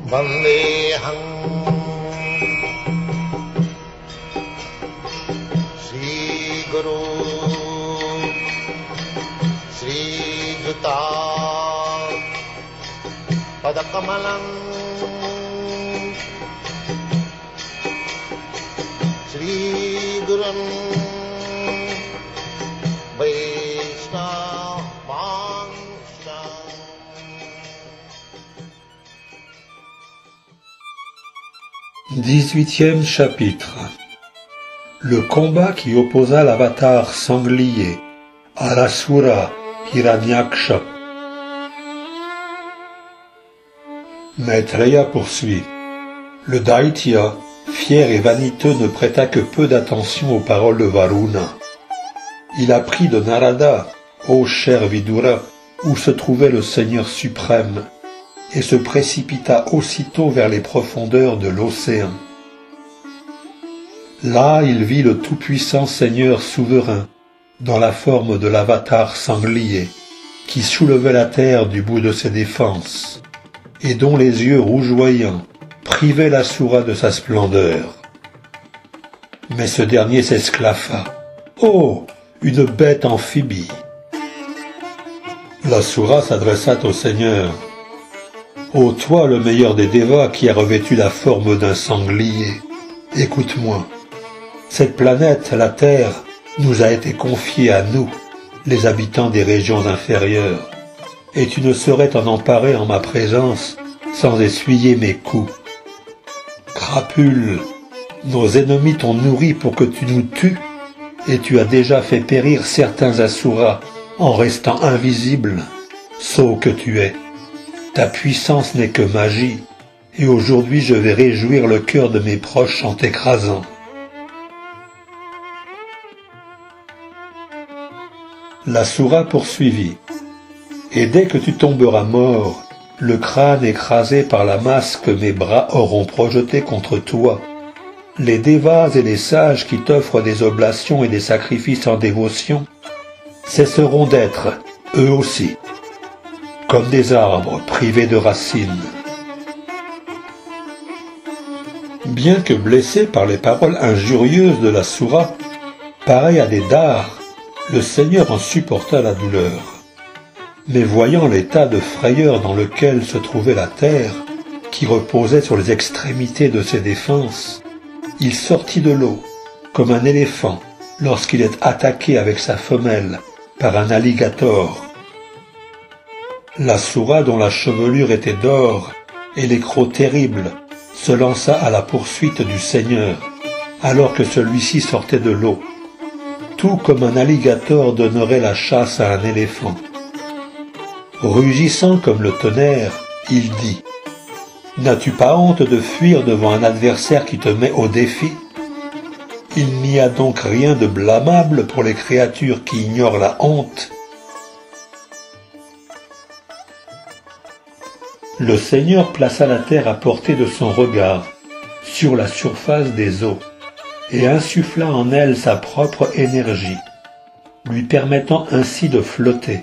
Vandeham Sri Guru Sri Juta Padakamalam Sri Gurum Vaishnava Vansha. 18e chapitre. Le combat qui opposa l'avatar sanglier à l'asura Hiranyaksha. Maitreya poursuit. Le Daitya, fier et vaniteux, ne prêta que peu d'attention aux paroles de Varuna. Il apprit de Narada, ô cher Vidura, où se trouvait le Seigneur suprême, et se précipita aussitôt vers les profondeurs de l'océan. Là, il vit le tout-puissant Seigneur souverain, dans la forme de l'avatar sanglier, qui soulevait la terre du bout de ses défenses, et dont les yeux rougeoyants privaient l'asura de sa splendeur. Mais ce dernier s'esclaffa. Oh, une bête amphibie! L'asura s'adressa au Seigneur. Ô toi, le meilleur des dévas qui a revêtu la forme d'un sanglier, écoute-moi. Cette planète, la Terre, nous a été confiée à nous, les habitants des régions inférieures, et tu ne saurais t'en emparer en ma présence sans essuyer mes coups. Crapule, nos ennemis t'ont nourri pour que tu nous tues, et tu as déjà fait périr certains asuras en restant invisible, sot que tu es. Ta puissance n'est que magie, et aujourd'hui je vais réjouir le cœur de mes proches en t'écrasant. L'asura poursuivit. Et dès que tu tomberas mort, le crâne écrasé par la masse que mes bras auront projeté contre toi, les dévas et les sages qui t'offrent des oblations et des sacrifices en dévotion cesseront d'être, eux aussi, comme des arbres privés de racines. Bien que blessé par les paroles injurieuses de l'asura, pareil à des dards, le Seigneur en supporta la douleur. Mais voyant l'état de frayeur dans lequel se trouvait la terre, qui reposait sur les extrémités de ses défenses, il sortit de l'eau, comme un éléphant lorsqu'il est attaqué avec sa femelle par un alligator. L'asura, dont la chevelure était d'or et les crocs terribles, se lança à la poursuite du Seigneur, alors que celui-ci sortait de l'eau, tout comme un alligator donnerait la chasse à un éléphant. Rugissant comme le tonnerre, il dit « N'as-tu pas honte de fuir devant un adversaire qui te met au défi ? Il n'y a donc rien de blâmable pour les créatures qui ignorent la honte. » Le Seigneur plaça la terre à portée de son regard, sur la surface des eaux, et insuffla en elle sa propre énergie, lui permettant ainsi de flotter.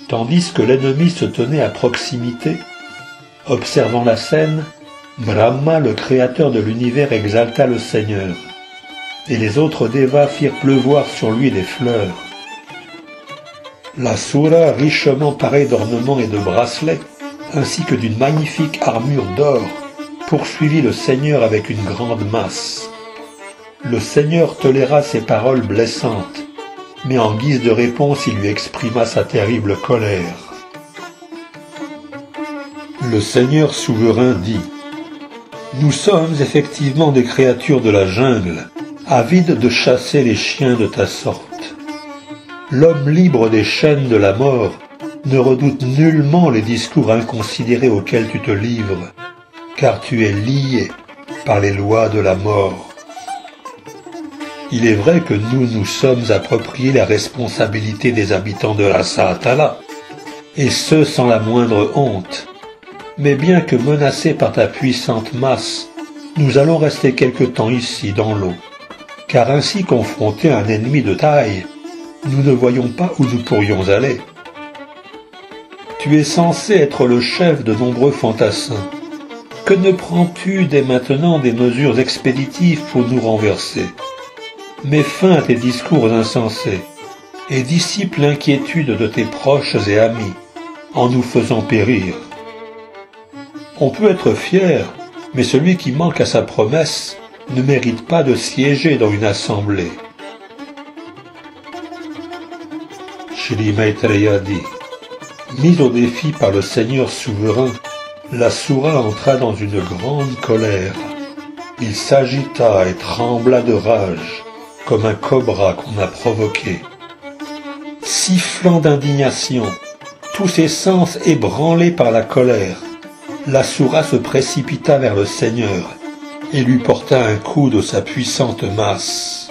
Tandis que l'ennemi se tenait à proximité, observant la scène, Brahma, le créateur de l'univers, exalta le Seigneur, et les autres dévas firent pleuvoir sur lui des fleurs. L'asura, richement parée d'ornements et de bracelets, ainsi que d'une magnifique armure d'or, poursuivit le Seigneur avec une grande masse. Le Seigneur toléra ces paroles blessantes, mais en guise de réponse il lui exprima sa terrible colère. Le Seigneur souverain dit « Nous sommes effectivement des créatures de la jungle, avides de chasser les chiens de ta sorte. L'homme libre des chaînes de la mort ne redoute nullement les discours inconsidérés auxquels tu te livres, car tu es lié par les lois de la mort. Il est vrai que nous nous sommes appropriés la responsabilité des habitants de la Saatala, et ce sans la moindre honte. Mais bien que menacés par ta puissante masse, nous allons rester quelque temps ici dans l'eau, car ainsi confrontés à un ennemi de taille, nous ne voyons pas où nous pourrions aller. Tu es censé être le chef de nombreux fantassins. Que ne prends-tu dès maintenant des mesures expéditives pour nous renverser? Mets fin à tes discours insensés et dissipe l'inquiétude de tes proches et amis en nous faisant périr. On peut être fier, mais celui qui manque à sa promesse ne mérite pas de siéger dans une assemblée. Shri Maitreya dit, mise au défi par le Seigneur souverain, l'Asura entra dans une grande colère. Il s'agita et trembla de rage, comme un cobra qu'on a provoqué. Sifflant d'indignation, tous ses sens ébranlés par la colère, l'Asura se précipita vers le Seigneur et lui porta un coup de sa puissante masse.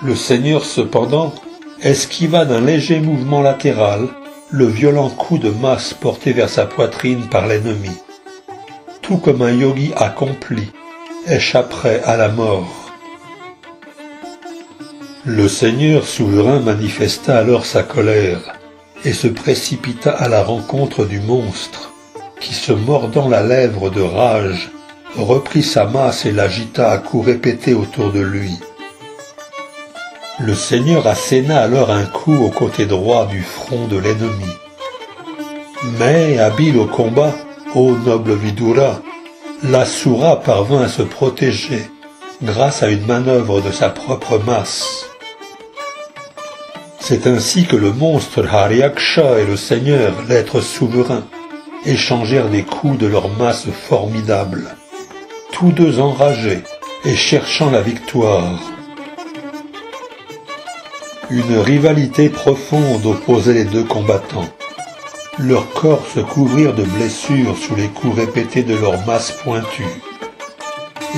Le Seigneur, cependant, esquiva d'un léger mouvement latéral le violent coup de masse porté vers sa poitrine par l'ennemi. Tout comme un yogi accompli échapperait à la mort. Le Seigneur souverain manifesta alors sa colère et se précipita à la rencontre du monstre, qui, se mordant la lèvre de rage, reprit sa masse et l'agita à coups répétés autour de lui. Le Seigneur asséna alors un coup au côté droit du front de l'ennemi. Mais, habile au combat, ô noble Vidura, l'Asura parvint à se protéger grâce à une manœuvre de sa propre masse. C'est ainsi que le monstre Haryaksha et le Seigneur, l'être souverain, échangèrent des coups de leur masse formidable, tous deux enragés et cherchant la victoire. Une rivalité profonde opposait les deux combattants. Leurs corps se couvrirent de blessures sous les coups répétés de leurs masses pointues,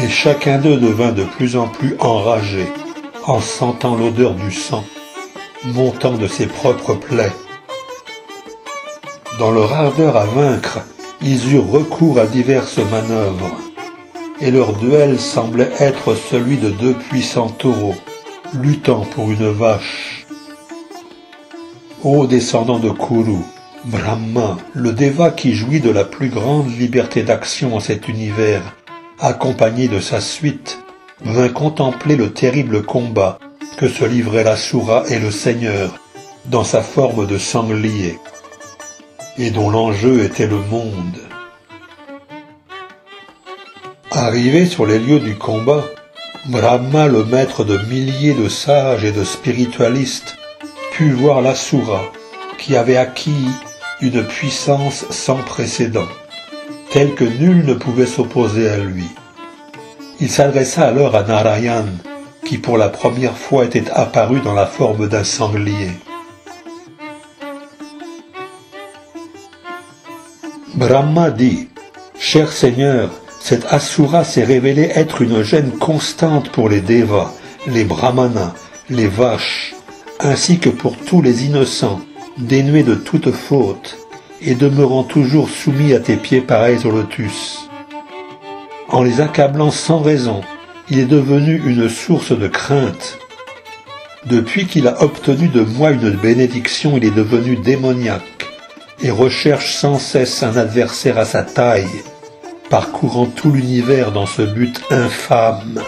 et chacun d'eux devint de plus en plus enragé en sentant l'odeur du sang montant de ses propres plaies. Dans leur ardeur à vaincre, ils eurent recours à diverses manœuvres, et leur duel semblait être celui de deux puissants taureaux, luttant pour une vache. Ô descendant de Kuru, Brahma, le déva qui jouit de la plus grande liberté d'action en cet univers, accompagné de sa suite, vint contempler le terrible combat que se livraient l'Asura et le Seigneur dans sa forme de sanglier, et dont l'enjeu était le monde. Arrivé sur les lieux du combat, Brahma, le maître de milliers de sages et de spiritualistes, put voir l'Asura, qui avait acquis une puissance sans précédent, telle que nul ne pouvait s'opposer à lui. Il s'adressa alors à Narayan, qui pour la première fois était apparu dans la forme d'un sanglier. Brahma dit, « Cher Seigneur, cette Asura s'est révélée être une gêne constante pour les Devas, les Brahmanas, les vaches, ainsi que pour tous les innocents, dénués de toute faute, et demeurant toujours soumis à tes pieds pareils au lotus. En les accablant sans raison, il est devenu une source de crainte. Depuis qu'il a obtenu de moi une bénédiction, il est devenu démoniaque, et recherche sans cesse un adversaire à sa taille, parcourant tout l'univers dans ce but infâme.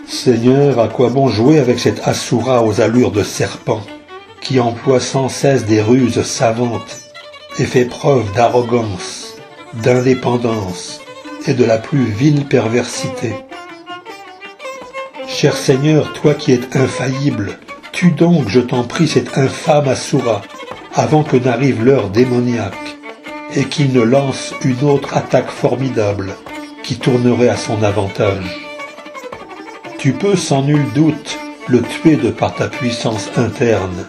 Seigneur, à quoi bon jouer avec cette Asura aux allures de serpent, qui emploie sans cesse des ruses savantes et fait preuve d'arrogance, d'indépendance et de la plus vile perversité. Cher Seigneur, toi qui es infaillible, tue donc, je t'en prie, cette infâme Asura, avant que n'arrive l'heure démoniaque, et qu'il ne lance une autre attaque formidable, qui tournerait à son avantage. Tu peux sans nul doute le tuer de par ta puissance interne.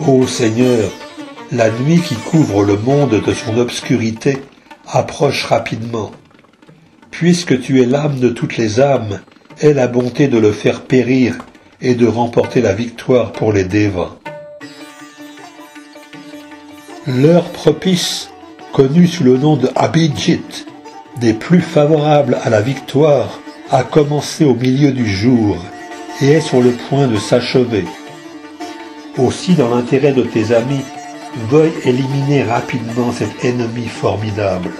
Ô Seigneur, la nuit qui couvre le monde de son obscurité approche rapidement. Puisque tu es l'âme de toutes les âmes, aie la bonté de le faire périr et de remporter la victoire pour les Devas. L'heure propice, connue sous le nom de Abhijit, des plus favorables à la victoire, a commencé au milieu du jour et est sur le point de s'achever. Aussi, dans l'intérêt de tes amis, veuille éliminer rapidement cet ennemi formidable.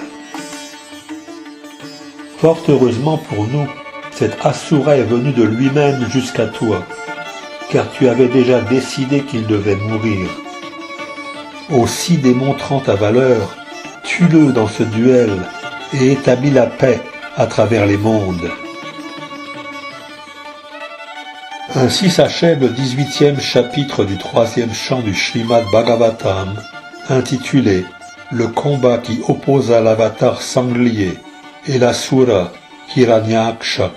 Fort heureusement pour nous, cet Asura est venu de lui-même jusqu'à toi, car tu avais déjà décidé qu'il devait mourir. Aussi, démontrant ta valeur, tue-le dans ce duel et établis la paix à travers les mondes. Ainsi s'achève le 18e chapitre du 3e chant du Srimad Bhagavatam, intitulé « Le combat qui opposa l'avatar sanglier et l'asura Hiranyaksha ».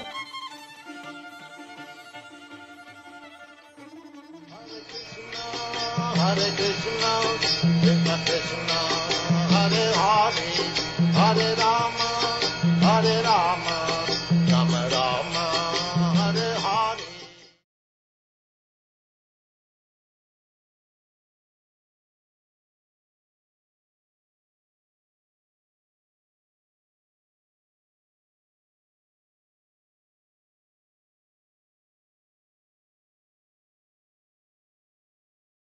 Hare Krishna, Krishna Krishna,